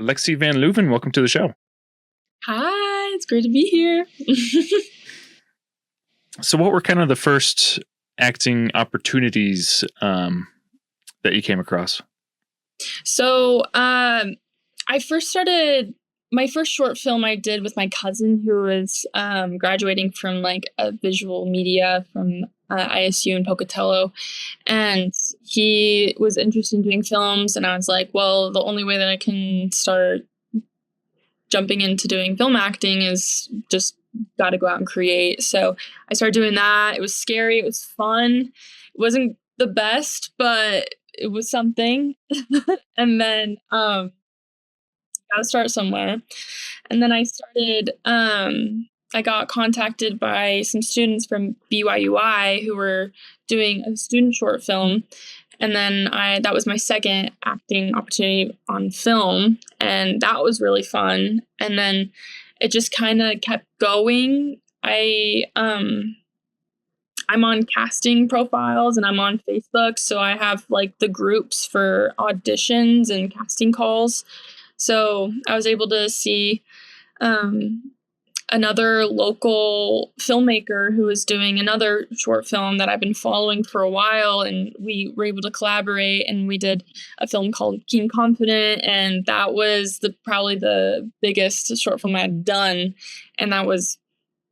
Lexi Vanleuven, welcome to the show. Hi, it's great to be here. So what were kind of the first acting opportunities that you came across? So, I first started my first short film I did with my cousin who was graduating from like a visual media from ISU in Pocatello. And he was interested in doing films. And I was like, well, the only way that I can start jumping into doing film acting is just got to go out and create. So I started doing that. It was scary. It was fun. It wasn't the best, but it was something. And then got to start somewhere. And then I got contacted by some students from BYUI who were doing a student short film. And then that was my second acting opportunity on film. And that was really fun. And then it just kind of kept going. I'm on casting profiles and I'm on Facebook. So I have like the groups for auditions and casting calls. So I was able to see another local filmmaker who was doing another short film that I've been following for a while. And we were able to collaborate and we did a film called Keen Confident. And that was probably the biggest short film I had done. And that was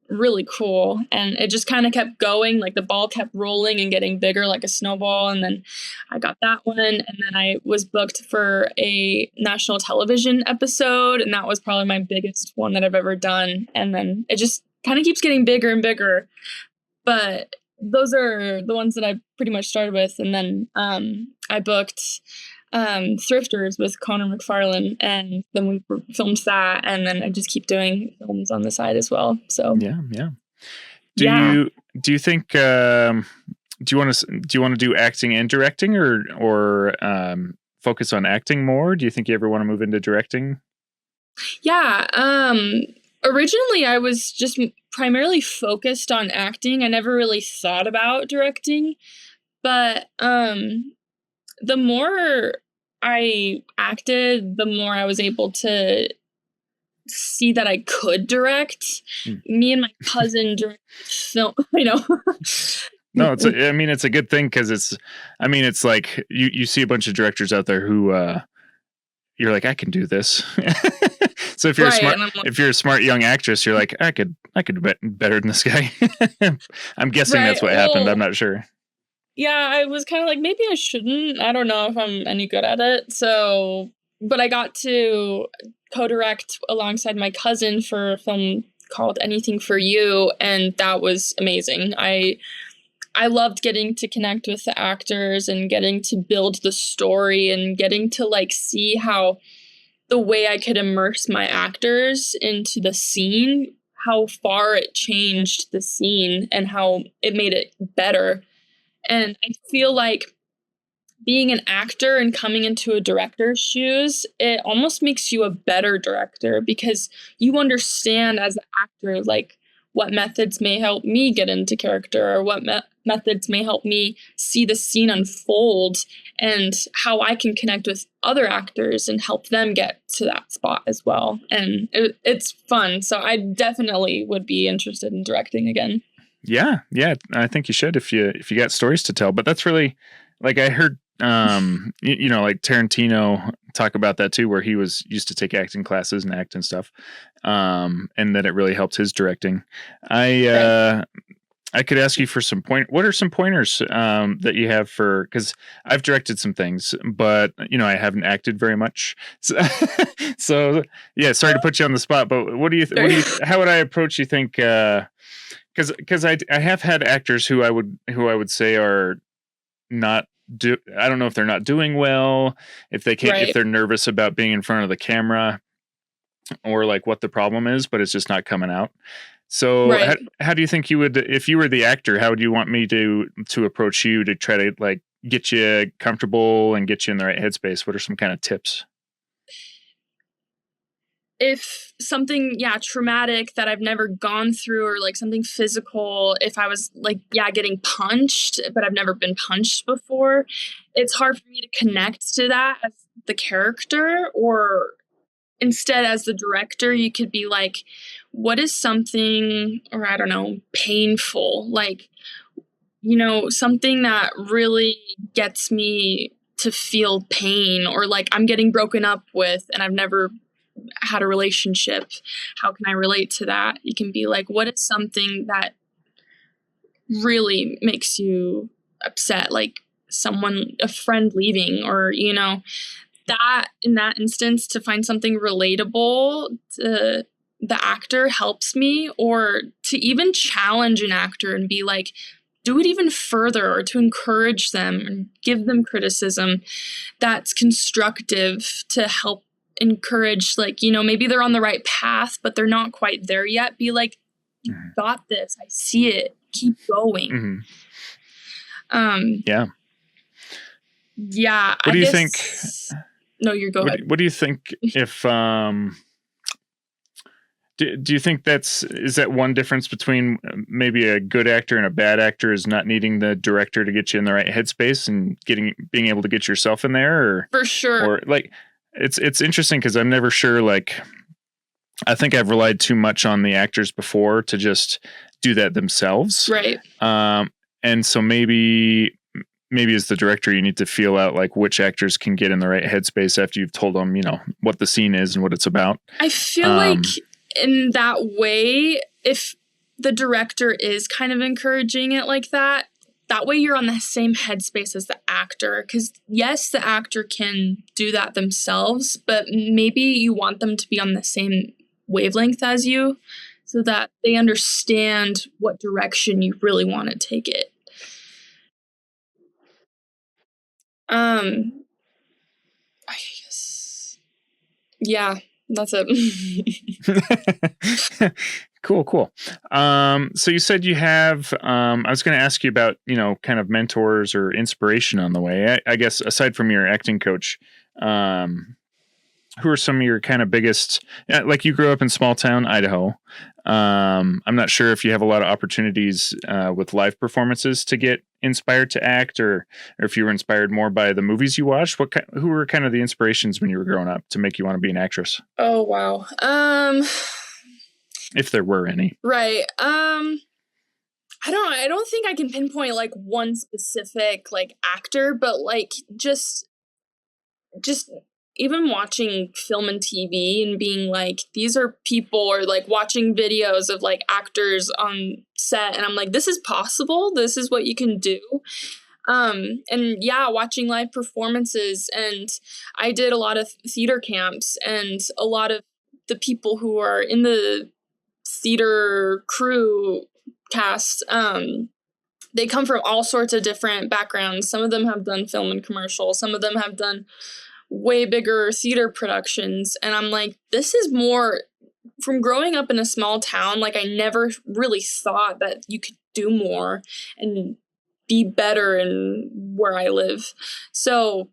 really cool. And it just kind of kept going, like the ball kept rolling and getting bigger like a snowball. And then I got that one. And then I was booked for a national television episode. And that was probably my biggest one that I've ever done. And then it just kind of keeps getting bigger and bigger. But those are the ones that I pretty much started with. And then I booked Thrifters with Connor McFarlane, and then we filmed that, and then I just keep doing films on the side as well. So yeah. Do you think do you want to do acting and directing, or focus on acting more? Do you think you ever want to move into directing? Yeah. Originally, I was just primarily focused on acting. I never really thought about directing, but the more I acted, the more I was able to see that I could direct. Me and my cousin directed film, No, it's a good thing because it's like you see a bunch of directors out there who you're like, I can do this. So if you're if you're a smart young actress, you're like, I could do better than this guy. I'm guessing that's what happened. I'm not sure. Yeah, I was kind of like, maybe I shouldn't. I don't know if I'm any good at it. So, but I got to co-direct alongside my cousin for a film called Anything for You, and that was amazing. I loved getting to connect with the actors and getting to build the story and getting to like see how the way I could immerse my actors into the scene, how far it changed the scene and how it made it better. And I feel like being an actor and coming into a director's shoes, it almost makes you a better director because you understand as an actor, like what methods may help me get into character or what methods may help me see the scene unfold and how I can connect with other actors and help them get to that spot as well. And it's fun. So I definitely would be interested in directing again. Yeah, I think you should if you got stories to tell. But that's really, like, I heard like Tarantino talk about that too, where he used to take acting classes and act and stuff, and that it really helped his directing. I could ask you for what are some pointers that you have because I've directed some things, but I haven't acted very much. So yeah, sorry to put you on the spot, but what do you how would I approach, you think? Because I have had actors who I would say are not I don't know if they're not doing well, if they can't, if they're nervous about being in front of the camera, or like what the problem is, but it's just not coming out. So how do you think you would, if you were the actor, how would you want me to approach you to try to like get you comfortable and get you in the right headspace? What are some kind of tips? If something, traumatic that I've never gone through, or like something physical, if I was like, getting punched, but I've never been punched before, it's hard for me to connect to that as the character, or instead, as the director, you could be like, what is something, or I don't know, painful, like, you know, something that really gets me to feel pain, or like I'm getting broken up with and I've never had a relationship. How can I relate to that? You can be like, what is something that really makes you upset? Like a friend leaving, or, you know, that in that instance, to find something relatable to the actor helps me, or to even challenge an actor and be like, do it even further, or to encourage them and give them criticism that's constructive to help encourage, like, you know, maybe they're on the right path, but they're not quite there yet. Be like, you got this. I see it. Keep going. Yeah. Yeah. What do you think? No, you go ahead. What do you think if, do you think is that one difference between maybe a good actor and a bad actor is not needing the director to get you in the right headspace and being able to get yourself in there? Or for sure. Or like, it's interesting because I'm never sure, like, I think I've relied too much on the actors before to just do that themselves. Right. And so maybe as the director, you need to feel out like which actors can get in the right headspace after you've told them, you know, what the scene is and what it's about. I feel like in that way, if the director is kind of encouraging it like that, that way you're on the same headspace as the actor. Because yes, the actor can do that themselves, but maybe you want them to be on the same wavelength as you so that they understand what direction you really want to take it. I guess. Yeah, that's it. Cool. So you said you have, I was going to ask you about, you know, kind of mentors or inspiration on the way. I guess aside from your acting coach, who are some of your kind of biggest, like you grew up in small town, Idaho. I'm not sure if you have a lot of opportunities with live performances to get inspired to act, or if you were inspired more by the movies you watched. Who were kind of the inspirations when you were growing up to make you want to be an actress? Oh, wow. If there were any. Right. I don't think I can pinpoint like one specific like actor, but like just even watching film and TV and being like, these are people, or like watching videos of like actors on set, and I'm like, this is possible. This is what you can do. And yeah, watching live performances, and I did a lot of theater camps, and a lot of the people who are in the theater crew cast, they come from all sorts of different backgrounds. Some of them have done film and commercial. Some of them have done way bigger theater productions. And I'm like, this is more from growing up in a small town. Like, I never really thought that you could do more and be better in where I live. So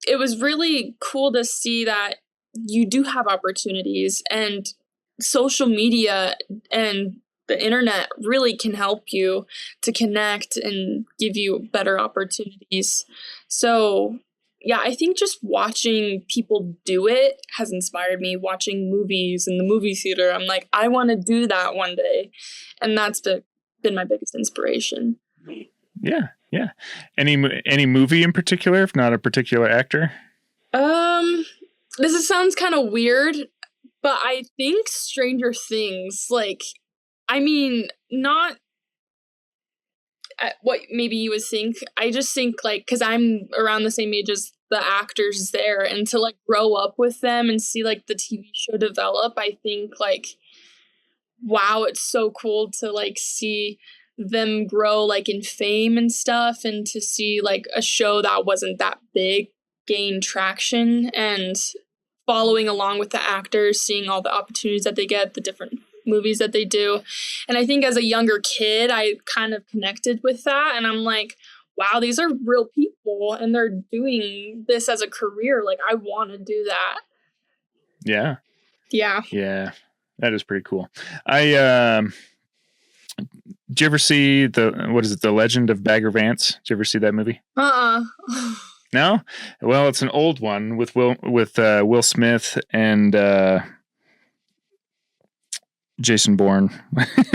it was really cool to see that you do have opportunities, and social media and the internet really can help you to connect and give you better opportunities. So yeah, I think just watching people do it has inspired me. Watching movies in the movie theater, I'm like, I want to do that one day. And that's been my biggest inspiration. Yeah. Any movie in particular, if not a particular actor? This sounds kind of weird, but I think Stranger Things, like, I mean, not what maybe you would think. I just think, like, because I'm around the same age as the actors there, and to like grow up with them and see like the TV show develop, I think like, wow, it's so cool to like see them grow like in fame and stuff, and to see like a show that wasn't that big gain traction, and following along with the actors, seeing all the opportunities that they get, the different movies that they do. And I think as a younger kid, I kind of connected with that, and I'm like, wow, these are real people and they're doing this as a career. Like, I want to do that. Yeah. That is pretty cool. Did you ever see The Legend of Bagger Vance? Did you ever see that movie? No? Well, it's an old one with Will Smith and Jason Bourne,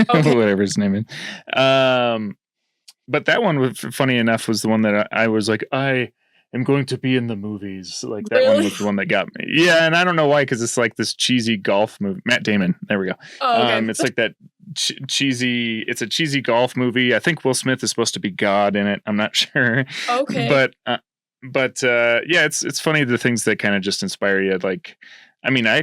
Okay. whatever his name is. But that one was funny enough was the one that I was like, I am going to be in the movies. Like that one Really? was the one that got me. Yeah, and I don't know why, because it's like this cheesy golf movie. Matt Damon. There we go. Oh, okay. It's like that cheesy. It's a cheesy golf movie. I think Will Smith is supposed to be God in it. I'm not sure. Okay. But yeah, it's funny the things that kind of just inspire you. Like, I mean, I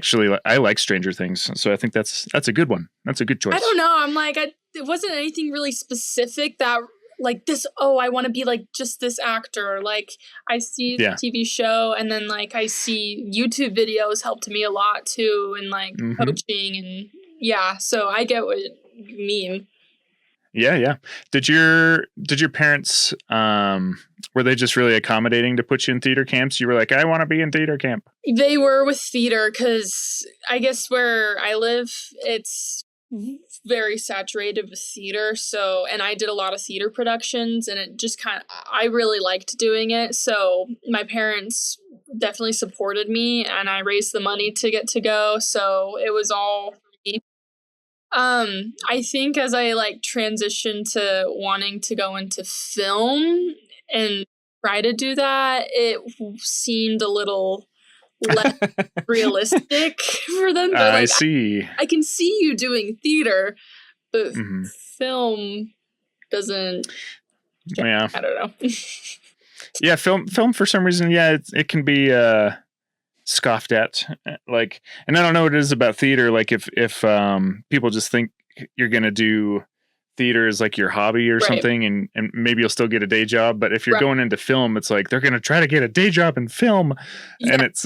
like Stranger Things, so I think that's a good one. That's a good choice. I don't know. I'm like, it wasn't anything really specific that like this. Oh, I want to be like just this actor. Like I see the TV show, and then like I see YouTube videos helped me a lot too, and like coaching, and yeah. So I get what you mean. Yeah. Did your parents were they just really accommodating to put you in theater camps? You were like, I want to be in theater camp. They were with theater because I guess where I live, it's very saturated with theater. So, and I did a lot of theater productions, and it just I really liked doing it. So my parents definitely supported me, and I raised the money to get to go. So it was all for me. I think as I like transitioned to wanting to go into film and try to do that, it seemed a little less realistic for them. Like, I see. I can see you doing theater, but film doesn't. Yeah, I don't know. Yeah, film for some reason, yeah, it can be scoffed at. Like, and I don't know what it is about theater. Like, if people just think you're gonna do theater as like your hobby or something, and maybe you'll still get a day job. But if you're going into film, it's like they're gonna try to get a day job in film, and it's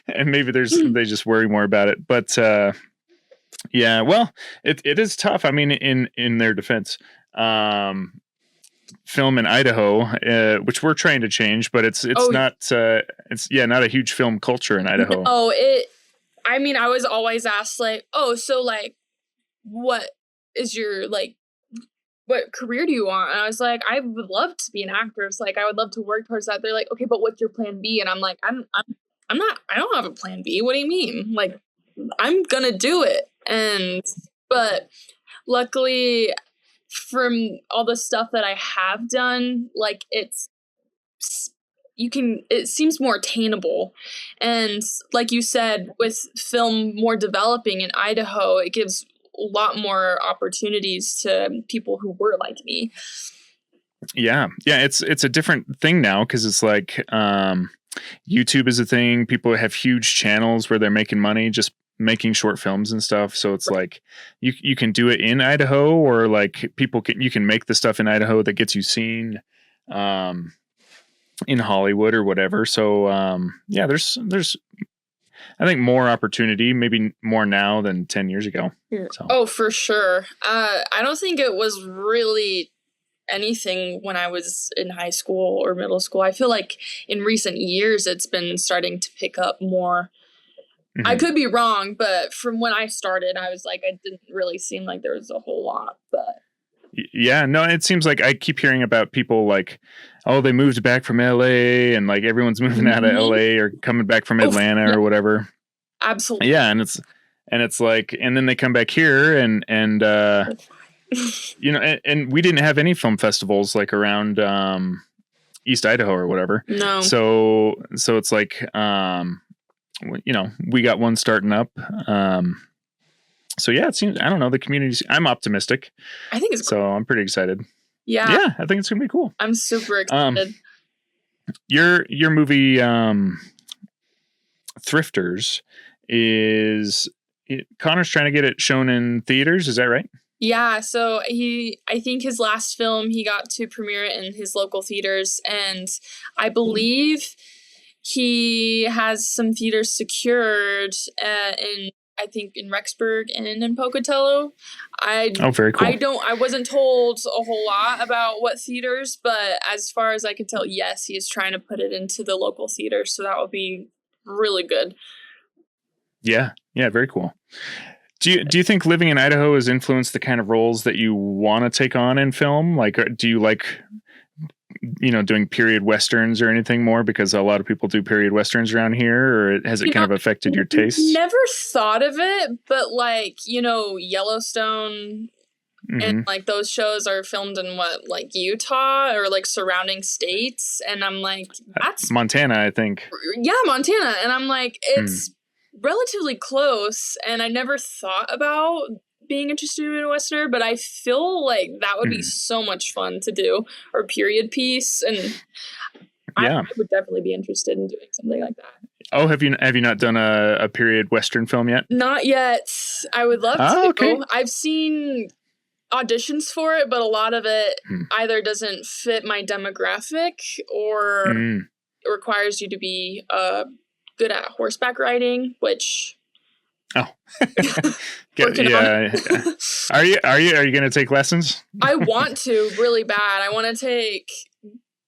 and maybe they just worry more about it. But yeah, well, it is tough. I mean, in their defense, film in Idaho, which we're trying to change, but it's not not a huge film culture in Idaho. Oh, I mean, I was always asked like, oh, so like, what is your like, what career do you want? And I was like, I would love to be an actress. Like, I would love to work towards that. They're like, okay, but what's your plan B? And I'm like, I don't have a plan B. What do you mean? Like, I'm gonna do it. But luckily, from all the stuff that I have done, like it seems more attainable. And like you said, with film more developing in Idaho, it gives a lot more opportunities to people who were like me. Yeah. It's a different thing now, because it's like YouTube is a thing. People have huge channels where they're making money just making short films and stuff. So it's like you can do it in Idaho, or like you can make the stuff in Idaho that gets you seen in Hollywood or whatever. So yeah, there's I think more opportunity, maybe more now than 10 years ago. So. Oh, for sure. I don't think it was really anything when I was in high school or middle school. I feel like in recent years it's been starting to pick up more. I could be wrong, but from when I started, I was like, it didn't really seem like there was a whole lot. But yeah, no, it seems like I keep hearing about people like, oh, they moved back from LA, and like everyone's moving out of LA or coming back from Atlanta or whatever. Absolutely. Yeah, and it's like, and then they come back here, and you know, and we didn't have any film festivals like around East Idaho or whatever. No. So it's like you know, we got one starting up. So yeah, it seems, I don't know, the community's, I'm optimistic. I think it's so cool. I'm pretty excited. Yeah, I think it's gonna be cool. I'm super excited. Your movie Thrifters Connor's trying to get it shown in theaters, is that right? Yeah, so I think his last film, he got to premiere it in his local theaters, and I believe he has some theaters secured I think in Rexburg and in Pocatello. Very cool. I wasn't told a whole lot about what theaters, but as far as I could tell, yes, he is trying to put it into the local theater, so that would be really good. Yeah, very cool. Do you think living in Idaho has influenced the kind of roles that you want to take on in film? Like, do you like doing period westerns or anything more, because a lot of people do period westerns around here, or has it kind of affected your taste? Never thought of it, but like, Yellowstone and like those shows are filmed in like Utah or like surrounding states. And I'm like, that's Montana, I think. Yeah, Montana. And I'm like, it's relatively close. And I never thought about being interested in a Western, but I feel like that would be so much fun to do, or period piece. And I would definitely be interested in doing something like that. Oh, have you not done a period Western film yet? Not yet. I would love to. Okay. I've seen auditions for it, but a lot of it either doesn't fit my demographic or requires you to be good at horseback riding, which yeah. Are you going to take lessons? I want to really bad. I want to take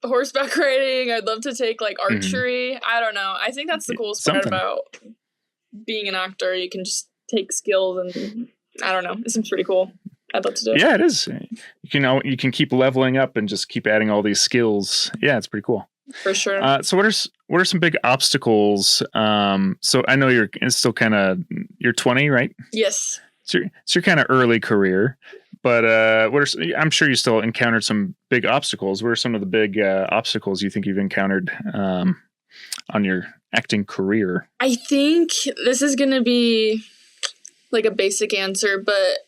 horseback riding. I'd love to take like archery. I don't know. I think that's the coolest part about being an actor. You can just take skills, and I don't know. It seems pretty cool. I'd love to do it. Yeah, it is. You can keep leveling up and just keep adding all these skills. Yeah, it's pretty cool. For sure. So what are some big obstacles? So I know you're still you're 20, right? Yes. So you're kind of early career, but I'm sure you still encountered some big obstacles. What are some of the big obstacles you think you've encountered on your acting career? I think this is going to be like a basic answer, but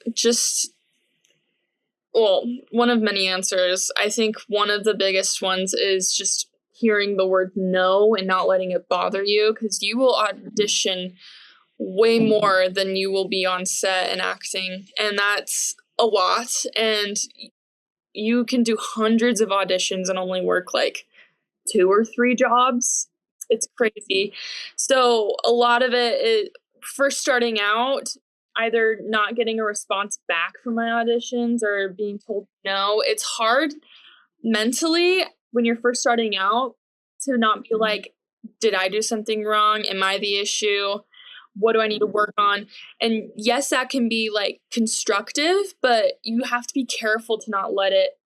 one of many answers. I think one of the biggest ones is just hearing the word no and not letting it bother you, because you will audition way more than you will be on set and acting, and that's a lot. And you can do hundreds of auditions and only work like 2 or 3 jobs. It's crazy. So a lot of it is first starting out, either not getting a response back from my auditions or being told no. It's hard mentally when you're first starting out to not be like, did I do something wrong? Am I the issue? What do I need to work on? And yes, that can be like constructive, but you have to be careful to not let it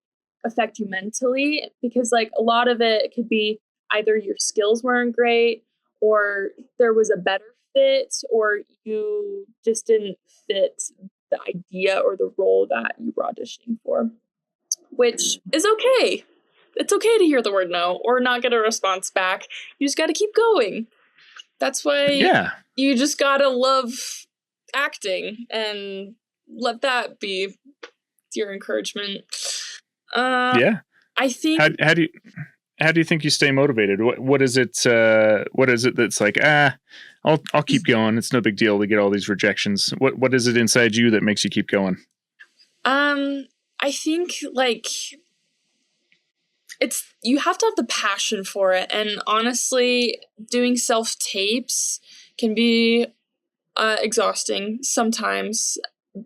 affect you mentally, because like a lot of it could be either your skills weren't great, or there was a better fit, or you just didn't fit the idea or the role that you were auditioning for, which is okay. It's okay to hear the word no or not get a response back. You just got to keep going. That's why you just got to love acting and let that be your encouragement. I think. How do you think you stay motivated? What is it? What is it that's like? I'll keep going. It's no big deal to get all these rejections. What is it inside you that makes you keep going? I think like you have to have the passion for it, and honestly, doing self-tapes can be exhausting sometimes,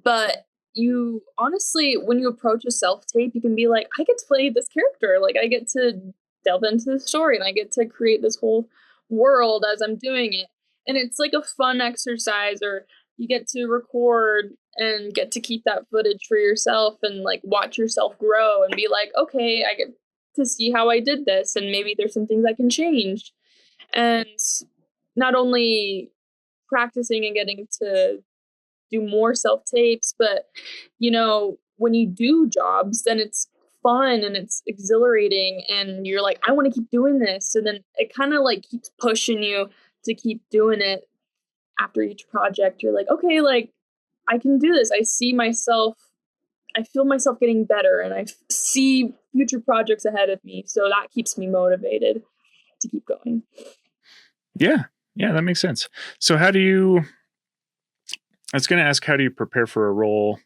but you honestly, when you approach a self-tape, you can be like, I get to play this character, like I get to delve into the story, and I get to create this whole world as I'm doing it, and it's like a fun exercise. Or you get to record and get to keep that footage for yourself and like watch yourself grow and be like, okay, I get to see how I did this, and maybe there's some things I can change. And not only practicing and getting to do more self-tapes, but when you do jobs, then it's fun and it's exhilarating, and you're like, I want to keep doing this. So then it kind of like keeps pushing you to keep doing it. After each project, you're like, okay, like I can do this. I feel myself getting better, and I see future projects ahead of me. So that keeps me motivated to keep going. Yeah, that makes sense. So I was going to ask, how do you prepare for a role?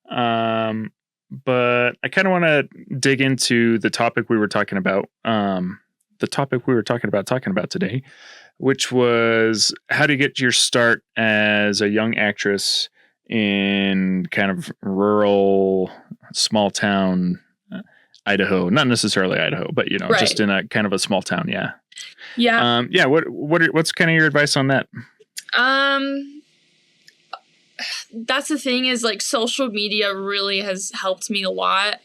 But I kind of want to dig into the topic we were talking about. Talking about today, which was how to get your start as a young actress in kind of rural, small town Idaho. Not necessarily Idaho, but right. Just in a kind of a small town. Yeah. What's kind of your advice on that? That's the thing, is like social media really has helped me a lot.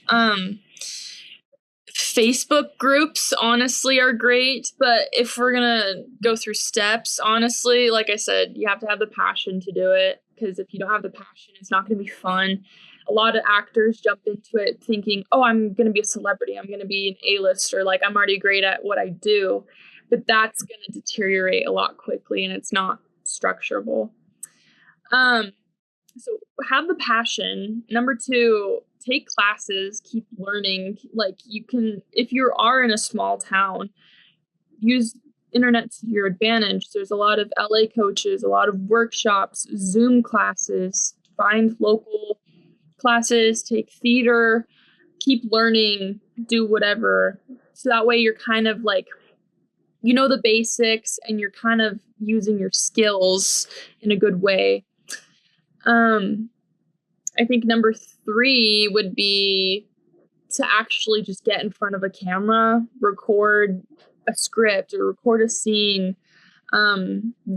Facebook groups honestly are great, but if we're gonna go through steps, honestly, like I said, you have to have the passion to do it, because if you don't have the passion, it's not gonna be fun. A lot of actors jump into it thinking, oh, I'm gonna be a celebrity, I'm gonna be an A-lister, like I'm already great at what I do, but that's gonna deteriorate a lot quickly and it's not structurable. So have the passion. Number 2, take classes, keep learning. Like you can, if you are in a small town, use internet to your advantage. There's a lot of LA coaches, a lot of workshops, Zoom classes, find local classes, take theater, keep learning, do whatever. So that way you're kind of like, you know, the basics and you're kind of using your skills in a good way. I think number 3 would be to actually just get in front of a camera, record a script or record a scene,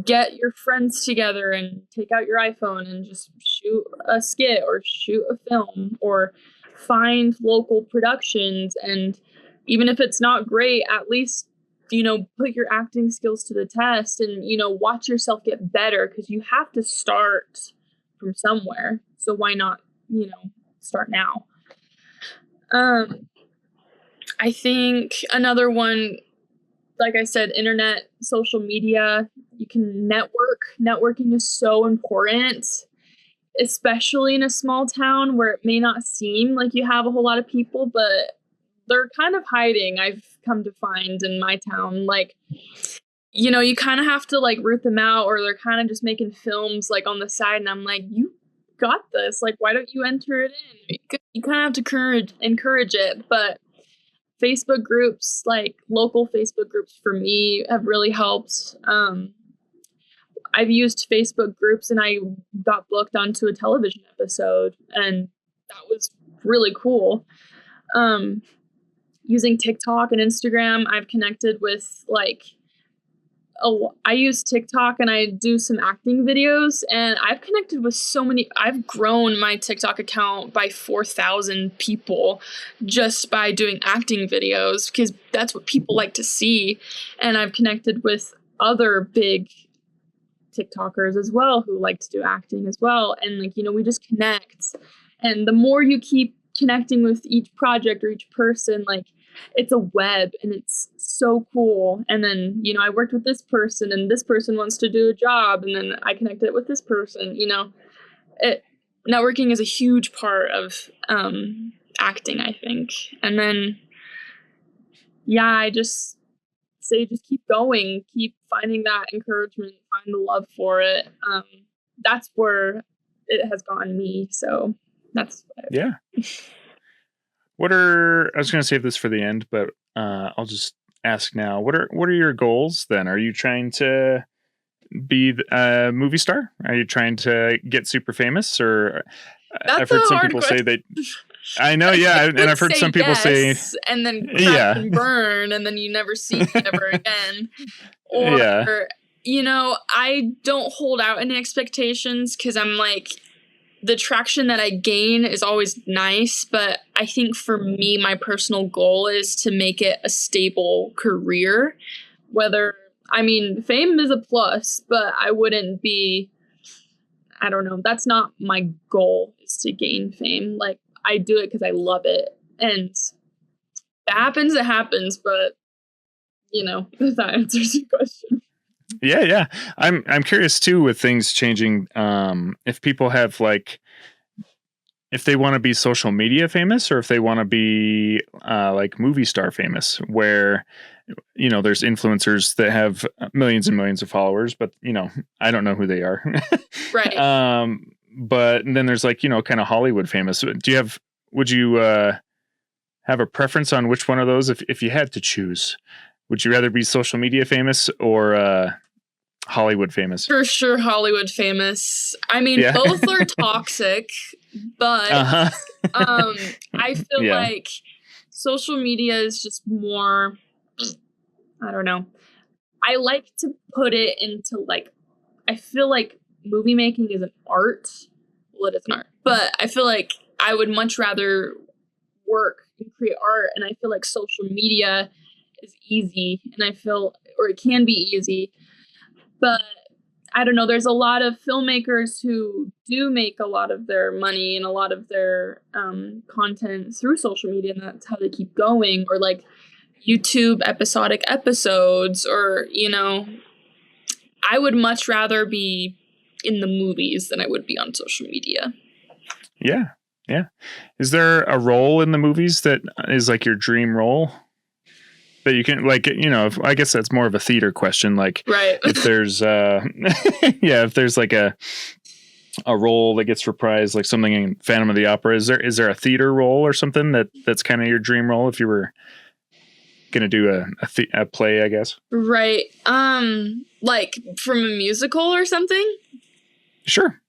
get your friends together and take out your iPhone and just shoot a skit or shoot a film, or find local productions. And even if it's not great, at least, you know, put your acting skills to the test and, you know, watch yourself get better, because you have to start from somewhere. So why not, you know, start now? I think another one, like I said, internet, social media, you can network. Networking is so important, especially in a small town where it may not seem like you have a whole lot of people, but they're kind of hiding, I've come to find in my town. Like, you know, you kind of have to like root them out, or they're kind of just making films like on the side, and I'm like, you got this, like why don't you enter it in? You kind of have to encourage it. But Facebook groups, like local Facebook groups for me, have really helped. I've used Facebook groups and I got booked onto a television episode, and that was really cool. Using TikTok and Instagram, I've connected with like, I use TikTok and I do some acting videos, and I've connected with so many. I've grown my TikTok account by 4,000 people just by doing acting videos, because that's what people like to see. And I've connected with other big TikTokers as well who like to do acting as well. And like, you know, we just connect. And the more you keep connecting with each project or each person, like, it's a web and it's so cool. And then, you know, I worked with this person and this person wants to do a job, and then I connected with this person. You know, networking is a huge part of acting, I think. And then, yeah, I just say, just keep going, keep finding that encouragement, find the love for it. That's where it has gotten me. So that's yeah. I was going to save this for the end, but I'll just ask now. What are your goals then? Are you trying to be a movie star? Are you trying to get super famous? Or I've heard some people say they. I know, yeah, and I've heard some people say, and then crash and burn, and then you never see it ever again. Or, you know, I don't hold out any expectations, because I'm like, the traction that I gain is always nice, but I think for me, my personal goal is to make it a stable career. Fame is a plus, but I wouldn't be, I don't know, that's not my goal, is to gain fame. Like, I do it because I love it. And if it happens, but, you know, if that answers your question. Yeah. I'm curious too, with things changing, if people have like, if they want to be social media famous, or if they want to be like movie star famous, where, you know, there's influencers that have millions and millions of followers, but, you know, I don't know who they are. Right. But then there's like, you know, kind of Hollywood famous. Would you have a preference on which one of those, if you had to choose? Would you rather be social media famous or Hollywood famous? For sure, Hollywood famous. I mean, both are toxic, but I feel like social media is just more, I don't know. I like to put it into like, I feel like movie making is an art. Well, it is an art, but I feel like I would much rather work and create art. And I feel like social media is easy, and or it can be easy, but I don't know, there's a lot of filmmakers who do make a lot of their money and a lot of their content through social media, and that's how they keep going, or like YouTube episodic episodes, or, I would much rather be in the movies than I would be on social media. Yeah. Yeah. Is there a role in the movies that is like your dream role that you can, like, I guess that's more of a theater question. Like, right. If there's, if there's like a role that gets reprised, like something in Phantom of the Opera, is there a theater role or something that's kind of your dream role if you were going to do a play, I guess? Right. Like from a musical or something? Sure.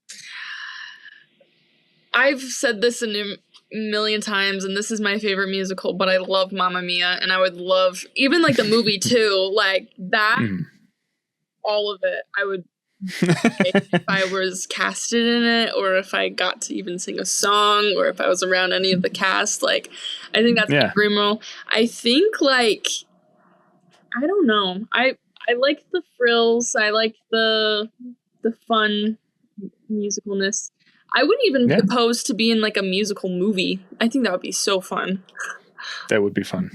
I've said this a million times, and this is my favorite musical, but I love Mamma Mia, and I would love, even like the movie too, like that, all of it. I would, if I was casted in it, or if I got to even sing a song, or if I was around any of the cast, like, I think that's my dream role. I think, like, I don't know. I like the frills. I like the fun musicalness. I wouldn't even be opposed to being like a musical movie. I think that would be so fun. That would be fun.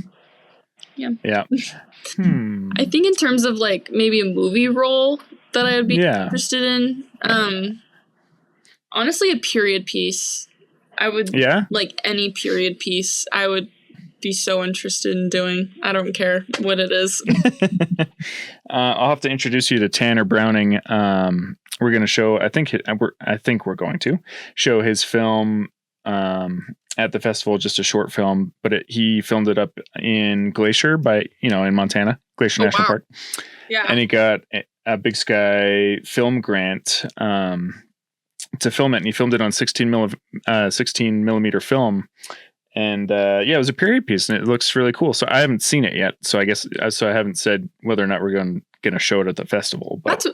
Yeah. Yeah. I think in terms of like maybe a movie role that I would be interested in, honestly, a period piece. I would like any period piece. I would be so interested in doing. I don't care what it is. I'll have to introduce you to Tanner Browning. We're going to show, I think we're going to show his film at the festival, just a short film, but he filmed it up in Glacier in Montana, Glacier National Park. Yeah. And he got a Big Sky film grant to film it. And he filmed it on 16 millimeter film. And it was a period piece, and it looks really cool. So I haven't seen it yet. So I guess I haven't said whether or not we're going to show it at the festival. But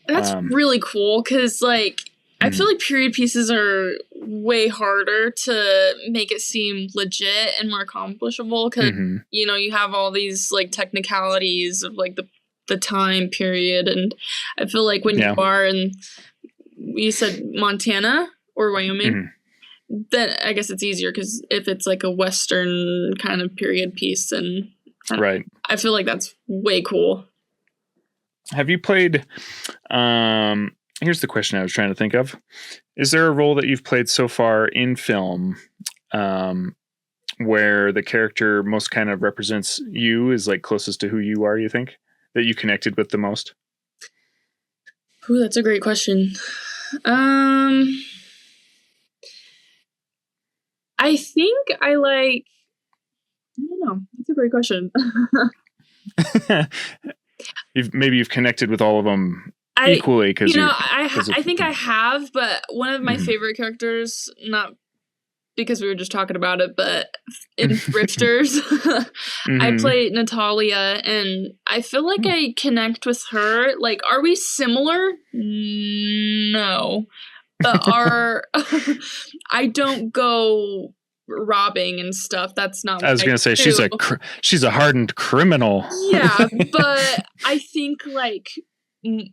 that's really cool, because like I feel like period pieces are way harder to make it seem legit and more accomplishable, because you have all these like technicalities of like the time period, and I feel like when you are in, you said Montana or Wyoming, then I guess it's easier, because if it's like a Western kind of period piece, then I feel like that's way cool. Have you played, here's the question I was trying to think of. Is there a role that you've played so far in film where the character most kind of represents you, is like closest to who you are, you think, that you connected with the most? Ooh, that's a great question. I think I don't know. That's a great question. You've connected with all of them equally, because I think I have, but one of my favorite characters, not because we were just talking about it, but in Thrifters, I play Natalia, and I feel like I connect with her. Like, are we similar? No, but I don't go robbing and stuff. That's not what I was gonna say. She's a hardened criminal. Yeah, but I think like in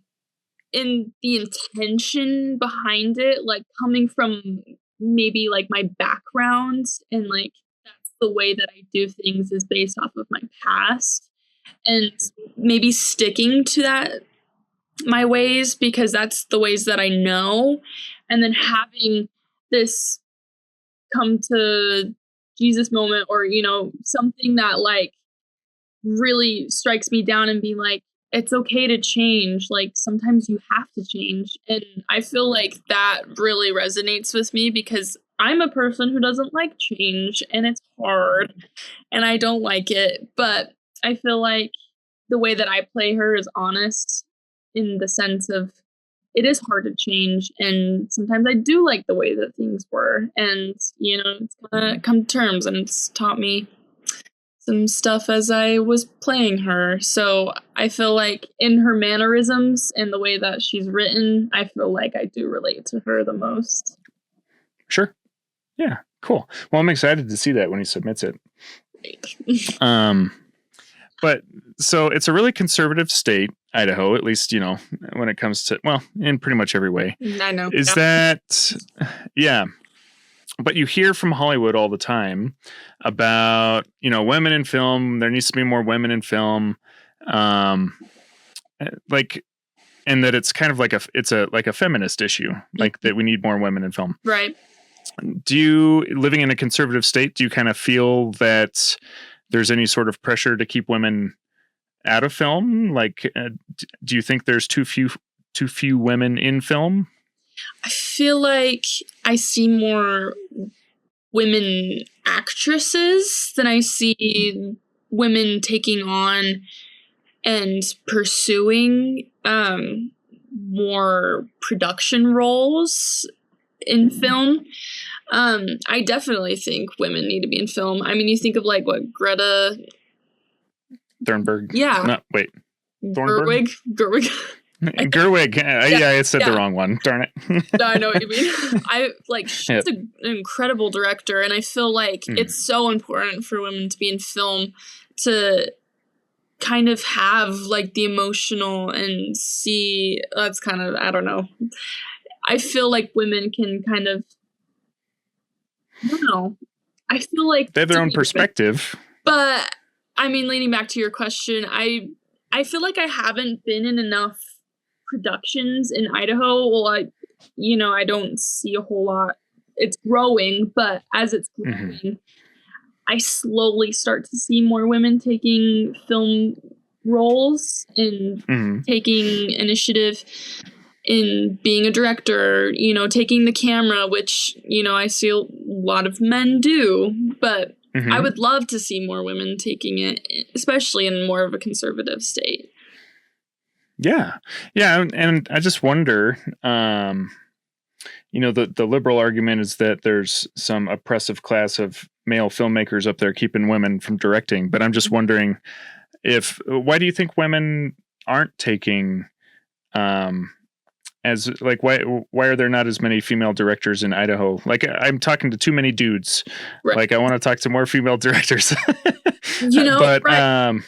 the intention behind it, like coming from maybe like my background, and like that's the way that I do things is based off of my past, and maybe sticking to that, my ways, because that's the ways that I know, and then having this come to Jesus moment, or something that like really strikes me down, and be like, it's okay to change, like sometimes you have to change. And I feel like that really resonates with me, because I'm a person who doesn't like change, and it's hard, and I don't like it, but I feel like the way that I play her is honest, in the sense of it is hard to change, and sometimes I do like the way that things were, and it's gonna come to terms, and it's taught me some stuff as I was playing her. So I feel like in her mannerisms and the way that she's written, I feel like I do relate to her the most. Sure. Yeah. Cool. Well, I'm excited to see that when he submits it. But so it's a really conservative state, Idaho, at least, when it comes to, well, in pretty much every way. I know. Is that, yeah. But you hear from Hollywood all the time about, women in film. There needs to be more women in film. Like, and that it's kind of like a feminist issue, like that we need more women in film. Right. Living in a conservative state, do you kind of feel that there's any sort of pressure to keep women out of film? Like, do you think there's too few women in film? I feel like I see more women actresses than I see women taking on and pursuing more production roles in film. I definitely think women need to be in film. I mean, you think of like what Greta Thunberg. Yeah. No, wait. Thornburg? Gerwig. Gerwig. Yeah, I said the wrong one. Darn it. No, I know what you mean. She's an incredible director, and I feel like it's so important for women to be in film to kind of have like the emotional and see. That's kind of, I don't know. I feel like women can kind of, I don't know. I feel like they have their own perspective. But I mean, leading back to your question, I feel like I haven't been in enough productions in Idaho. Well, I don't see a whole lot. It's growing, but as it's growing, I slowly start to see more women taking film roles and taking initiative in being a director, taking the camera, which, I see a lot of men do, but I would love to see more women taking it, especially in more of a conservative state. Yeah. Yeah. And I just wonder, the liberal argument is that there's some oppressive class of male filmmakers up there keeping women from directing. But I'm just wondering why do you think women aren't taking, why are there not as many female directors in Idaho? Like, I'm talking to too many dudes. Right. Like, I want to talk to more female directors. But, right.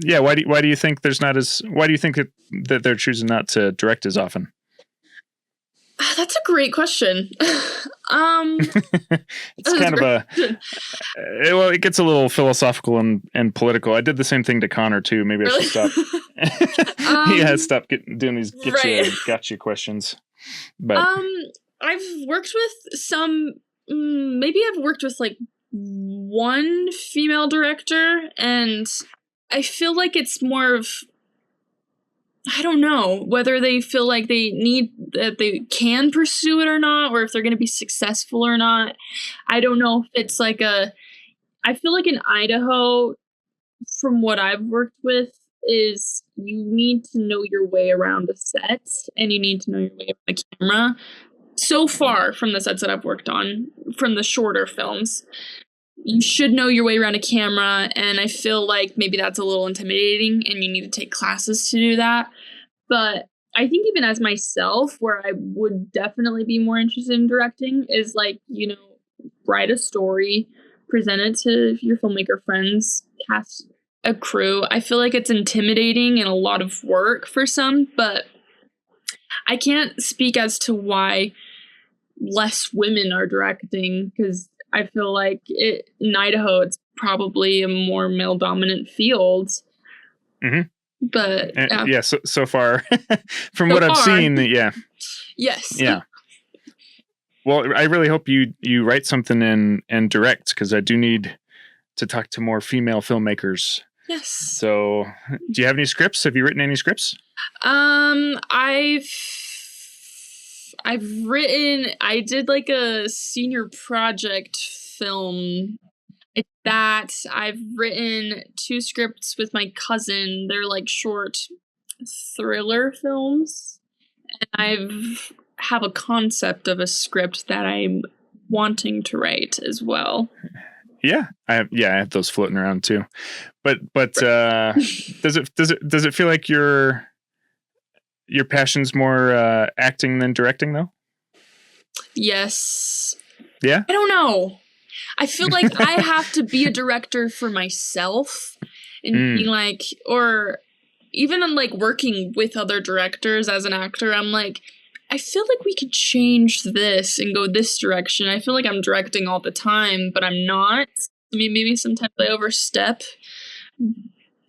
Yeah. Why do you think why do you think that they're choosing not to direct as often? That's a great question. It's kind of it gets a little philosophical and political. I did the same thing to Connor too. Maybe I should stop. Stop doing these gotcha questions. But I've worked with some. Maybe I've worked with like one female director, and I feel like it's more of, I don't know whether they feel like they can pursue it or not, or if they're going to be successful or not. I don't know if it's like I feel like in Idaho, from what I've worked with, is you need to know your way around a set and you need to know your way around a camera. So far from the sets that I've worked on, from the shorter films, you should know your way around a camera, and I feel like maybe that's a little intimidating and you need to take classes to do that. But I think even as myself, where I would definitely be more interested in directing is like, write a story, present it to your filmmaker friends, cast a crew. I feel like it's intimidating and a lot of work for some, but I can't speak as to why less women are directing, because I feel like in Idaho, it's probably a more male-dominant field. But so far, from what I've seen, yeah. Yes. Yeah. Well, I really hope you write something and direct, because I do need to talk to more female filmmakers. Yes. So, do you have any scripts? Have you written any scripts? I did like a senior project film. I've written 2 scripts with my cousin. They're like short thriller films. And have a concept of a script that I'm wanting to write as well. Yeah, I have those floating around too. But does it feel like your passion's more acting than directing though? Yes. Yeah? I don't know. I feel like I have to be a director for myself and being like, or even in like working with other directors as an actor, I'm like, I feel like we could change this and go this direction. I feel like I'm directing all the time, but I'm not. I mean, maybe sometimes I overstep,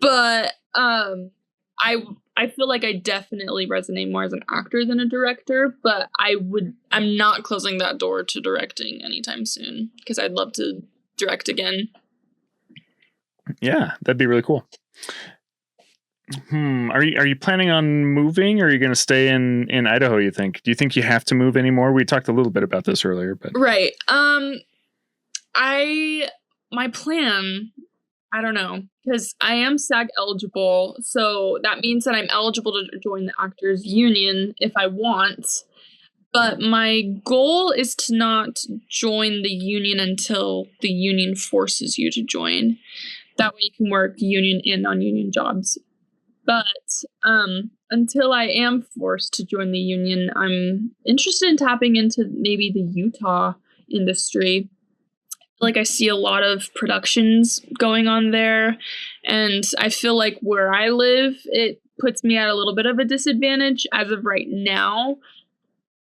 but I feel like I definitely resonate more as an actor than a director, but I'm not closing that door to directing anytime soon because I'd love to direct again. Yeah, that'd be really cool. Are you planning on moving, or are you going to stay in Idaho, you think? Do you think you have to move anymore? We talked a little bit about this earlier, but right. My plan, I don't know, because I am SAG eligible, so that means that I'm eligible to join the Actors Union if I want. But my goal is to not join the union until the union forces you to join. That way you can work union and non-union jobs. But until I am forced to join the union, I'm interested in tapping into maybe the Utah industry. Like I see a lot of productions going on there, and I feel like where I live, it puts me at a little bit of a disadvantage as of right now,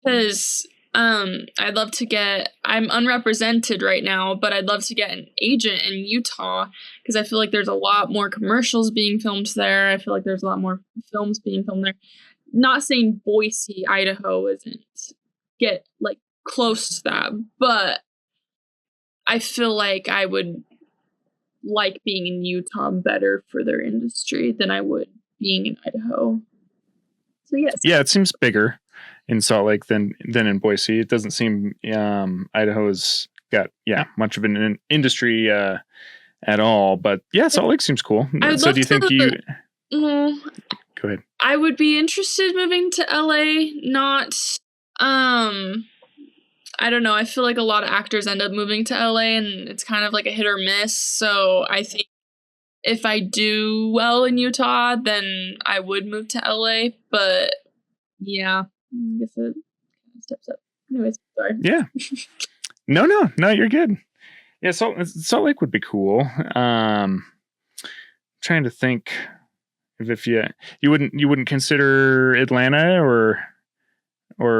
because I'd love to I'm unrepresented right now, but I'd love to get an agent in Utah because I feel like there's a lot more commercials being filmed there. I feel like there's a lot more films being filmed there. Not saying Boise, Idaho isn't get like close to that, but I feel like I would like being in Utah better for their industry than I would being in Idaho. So yes. Yeah, it seems bigger in Salt Lake than in Boise. It doesn't seem Idaho's got much of an industry at all. But yeah, Salt Lake seems cool. So do you think you? Go ahead. I would be interested in moving to LA. Not I don't know. I feel like a lot of actors end up moving to LA, and it's kind of like a hit or miss. So I think if I do well in Utah, then I would move to LA. But yeah, I guess it steps up. Anyways, sorry. Yeah. No, you're good. Yeah, Salt Lake would be cool. Trying to think if you wouldn't consider Atlanta or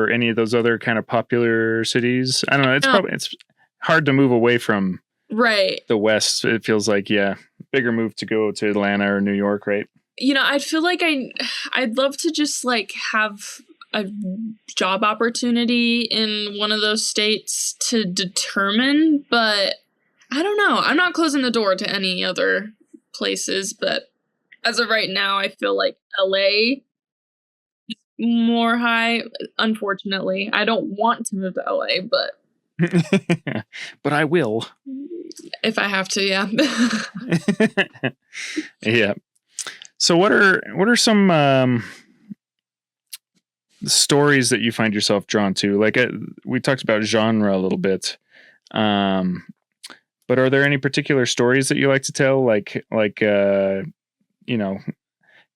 any of those other kind of popular cities. I don't know. It's hard to move away from the West. It feels like bigger move to go to Atlanta or New York, right? I feel like I'd love to just like have a job opportunity in one of those states to determine, but I don't know. I'm not closing the door to any other places, but as of right now, I feel like LA is more high. Unfortunately, I don't want to move to LA, but but I will if I have to. Yeah. Yeah. So what are some stories that you find yourself drawn to? Like we talked about genre a little bit, but are there any particular stories that you like to tell? Like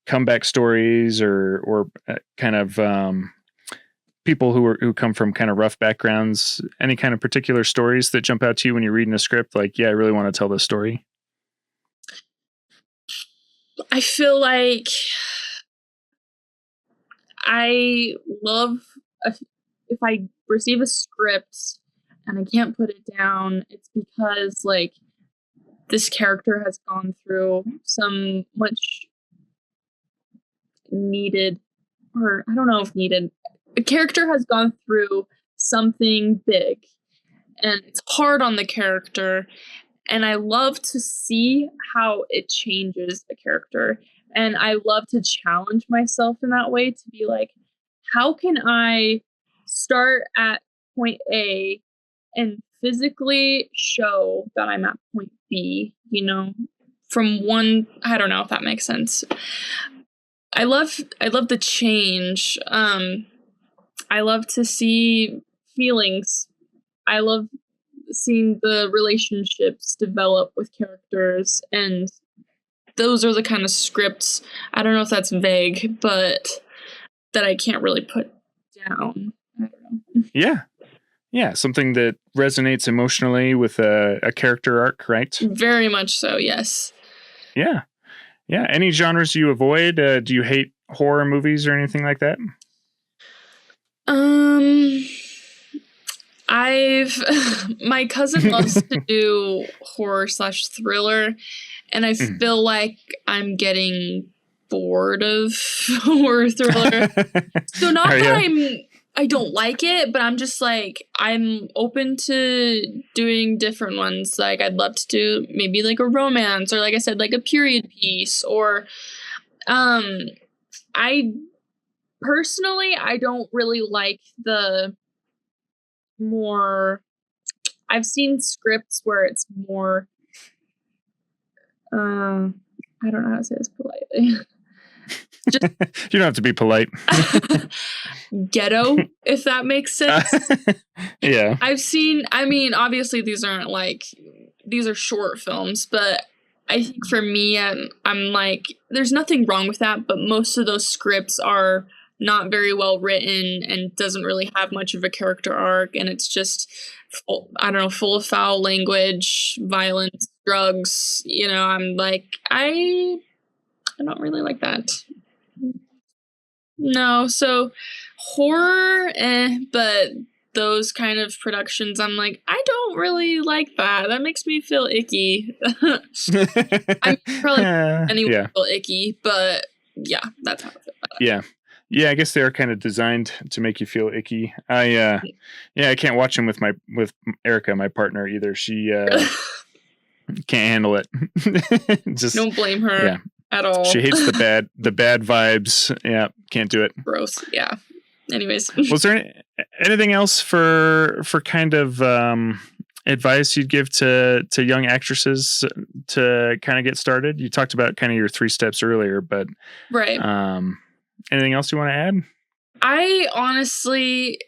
comeback stories or kind of people who come from kind of rough backgrounds? Any kind of particular stories that jump out to you when you're reading a script? Like, I really want to tell this story. I feel like I love if I receive a script and I can't put it down, it's because like this character has gone through some much needed, or I don't know if needed. The character has gone through something big and it's hard on the character, and I love to see how it changes the character. And I love to challenge myself in that way to be like, how can I start at point A and physically show that I'm at point B, from one, I don't know if that makes sense. I love the change. I love to see feelings. I love seeing the relationships develop with characters, and those are the kind of scripts, I don't know if that's vague, but that I can't really put down. I don't know. Yeah. Yeah, something that resonates emotionally with a character arc, right? Very much so, yes. Yeah. Yeah. Any genres you avoid? Do you hate horror movies or anything like that? I've my cousin loves to do horror/thriller, and I feel like I'm getting bored of horror thriller. So not that I don't like it, but I'm just like, I'm open to doing different ones. Like, I'd love to do maybe like a romance, or like I said, like a period piece, or I personally, I don't really like the more, I've seen scripts where it's more, I don't know how to say this politely. You don't have to be polite. Ghetto, if that makes sense. Yeah. I've seen, I mean, obviously these aren't like, these are short films, but I think for me, I'm like, there's nothing wrong with that, but most of those scripts are not very well written and doesn't really have much of a character arc, and it's just, I don't know, full of foul language, violence, drugs. You know, I'm like, I don't really like that. No, so horror, but those kind of productions, I'm like, I don't really like that. That makes me feel icky. I'm probably anyone feel icky, but yeah, that's how I feel about it. Yeah. Yeah, I guess they are kind of designed to make you feel icky. I can't watch them with Erica, my partner, either. She can't handle it. Just don't blame her at all. She hates the bad vibes. Yeah, can't do it. Gross. Yeah. Anyways, was there anything else for kind of advice you'd give to young actresses to kind of get started? You talked about kind of your 3 steps earlier, but right. Anything else you want to add? I honestly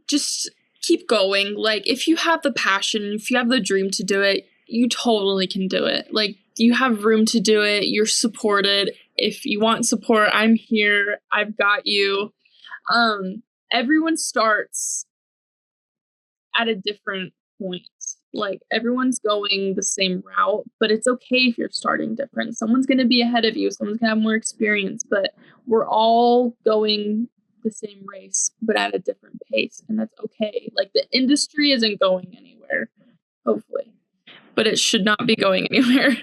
just keep going. Like, if you have the passion, if you have the dream to do it, you totally can do it. Like, you have room to do it. You're supported. If you want support, I'm here. I've got you. Everyone starts at a different point. Like, everyone's going the same route, but it's okay if you're starting different. Someone's going to be ahead of you. Someone's going to have more experience, but we're all going the same race, but at a different pace. And that's okay. Like, the industry isn't going anywhere, hopefully, but it should not be going anywhere.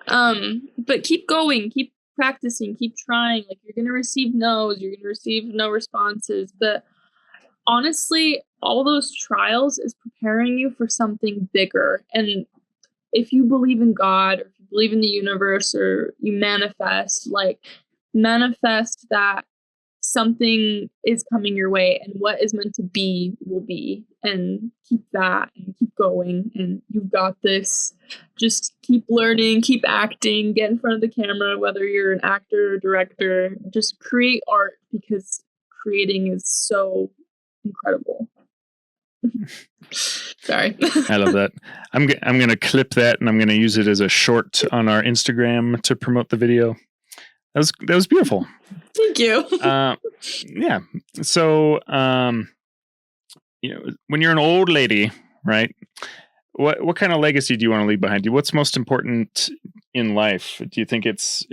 But keep going, keep practicing, keep trying. Like, you're going to receive no's, you're going to receive no responses, but honestly, all those trials is preparing you for something bigger. And if you believe in God, or if you believe in the universe, or you manifest that something is coming your way, and what is meant to be will be, and keep that and keep going, and you've got this. Just keep learning, keep acting, get in front of the camera, whether you're an actor or director. Just create art, because creating is so incredible. Sorry. I love that. I'm going to clip that, and I'm going to use it as a short on our Instagram to promote the video. That was beautiful. Thank you. Yeah. So, when you're an old lady, right? What kind of legacy do you want to leave behind you? What's most important in life? Do you think it's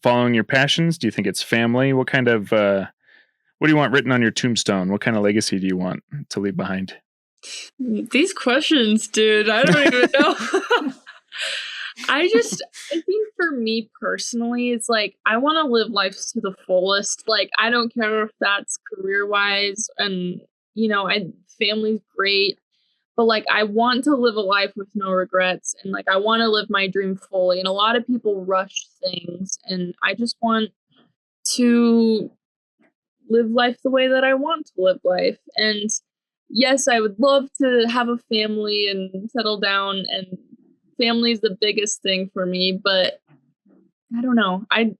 following your passions? Do you think it's family? What kind of what do you want written on your tombstone? What kind of legacy do you want to leave behind? These questions, dude, I don't even know. I think for me personally, it's like, I want to live life to the fullest. Like, I don't care if that's career-wise, and, family's great, but, like, I want to live a life with no regrets, and, like, I want to live my dream fully. And a lot of people rush things, and I just want to live life the way that I want to live life. And yes, I would love to have a family and settle down, and family is the biggest thing for me, but I don't know. I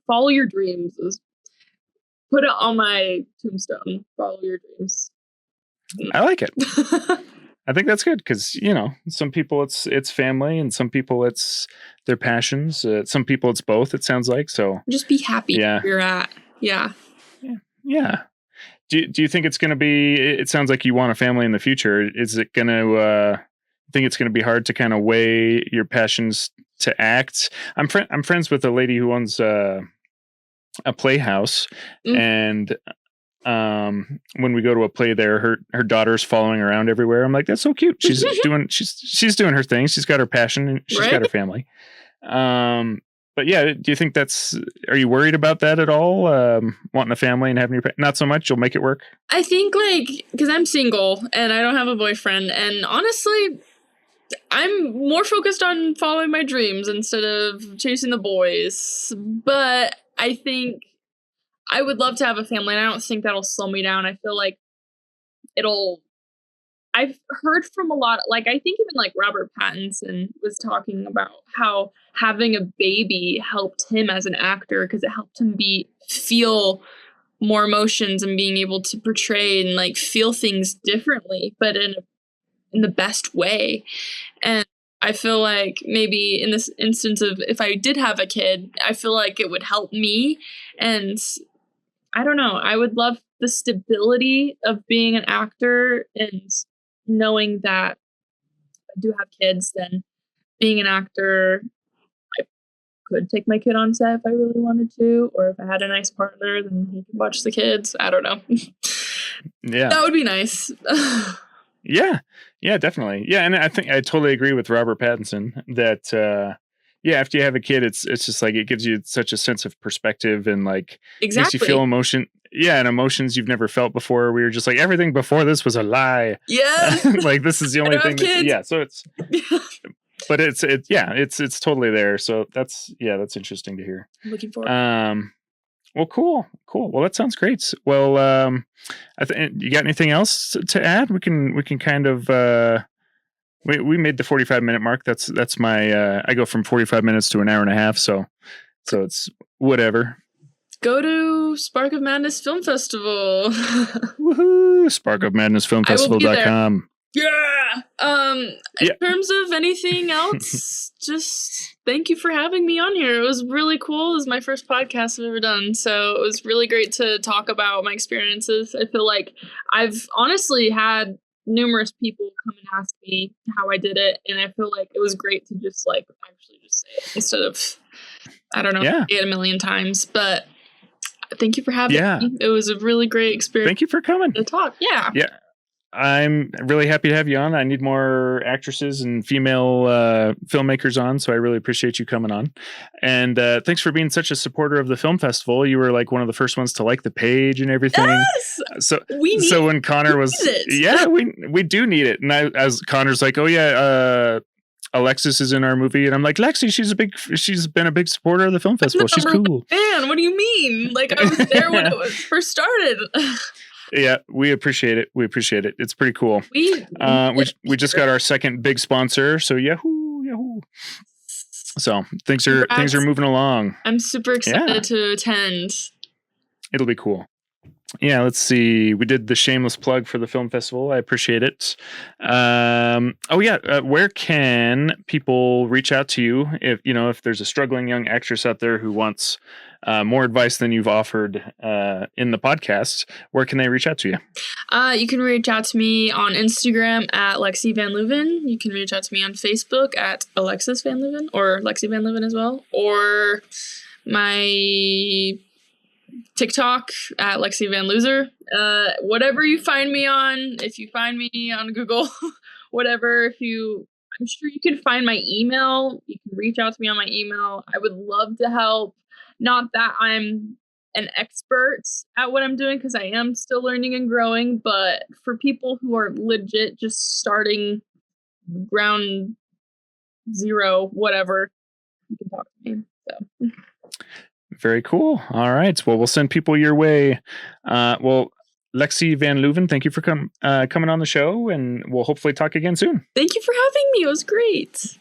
follow your dreams. Put it on my tombstone. Follow your dreams. I like it. I think that's good, because some people it's family, and some people it's their passions. Some people it's both. It sounds like. So just be happy where you're at. Yeah. Yeah. do you think it's going to be, it sounds like you want a family in the future. Is it going to, think it's going to be hard to kind of weigh your passions to act? I'm friends with a lady who owns a playhouse, and when we go to a play there, her daughter's following around everywhere. I'm like, that's so cute. She's doing her thing. She's got her passion and she's got her family. But yeah, do you think are you worried about that at all? Wanting a family and having not so much, you'll make it work? I think because I'm single and I don't have a boyfriend, and honestly, I'm more focused on following my dreams instead of chasing the boys. But I think I would love to have a family, and I don't think that'll slow me down. I feel like I've heard from a lot, I think even Robert Pattinson was talking about how having a baby helped him as an actor because it helped him feel more emotions and being able to portray and feel things differently, but in the best way. And I feel like maybe in this instance of if I did have a kid, I feel like it would help me. And I don't know, I would love the stability of being an actor and knowing that if I do have kids, then being an actor, I could take my kid on set if I really wanted to, or if I had a nice partner, then he could watch the kids. I don't know. Yeah. That would be nice. Yeah, definitely. Yeah, and I think I totally agree with Robert Pattinson that after you have a kid, it's just it gives you such a sense of perspective and exactly. makes you feel emotion. Yeah, and emotions you've never felt before. We were just everything before this was a lie. Yeah. This is the only thing so it's but it's totally there. So that's interesting to hear. I'm looking forward. Well, cool. Well, that sounds great. Well, I think you got anything else to add? We can kind of we made the 45-minute mark. That's my I go from 45 minutes to an hour and a half. So it's whatever. Go to Spark of Madness Film Festival. Woohoo! SparkofMadnessFilmFestival.com. Yeah. In terms of anything else, just thank you for having me on here. It was really cool. It was my first podcast I've ever done, so it was really great to talk about my experiences. I feel like I've honestly had numerous people come and ask me how I did it, and I feel like it was great to just actually just say it instead of say it a million times. But thank you for having me. It was a really great experience. Thank you for coming to talk. Yeah. I'm really happy to have you on. I need more actresses and female filmmakers on, so I really appreciate you coming on. And thanks for being such a supporter of the film festival. You were one of the first ones to like the page and everything. Yes! So when Connor was, we do need it. And as Connor's oh yeah, Alexis is in our movie, and I'm like, Lexi, she's been a big supporter of the film festival. She's cool. Man, what do you mean? I was there when it was first started. Yeah, we appreciate it. It's pretty cool. We just got our second big sponsor, so yahoo. So things are moving along. I'm super excited to attend. It'll be cool. Yeah, let's see. We did the shameless plug for the film festival. I appreciate it. Where can people reach out to you if there's a struggling young actress out there who wants more advice than you've offered in the podcast? Where can they reach out to you? You can reach out to me on Instagram at Lexi VanLeuven. You can reach out to me on Facebook at Alexis Vanleuven or Lexi VanLeuven as well, or my TikTok at Lexi VanLeuven. Whatever you find me on, if you find me on Google, whatever, I'm sure you can find my email. You can reach out to me on my email. I would love to help. Not that I'm an expert at what I'm doing, because I am still learning and growing, but for people who are legit just starting ground zero, whatever, you can talk to me. So. Very cool. All right. Well, we'll send people your way. Lexi VanLeuven, thank you for coming on the show, and we'll hopefully talk again soon. Thank you for having me. It was great.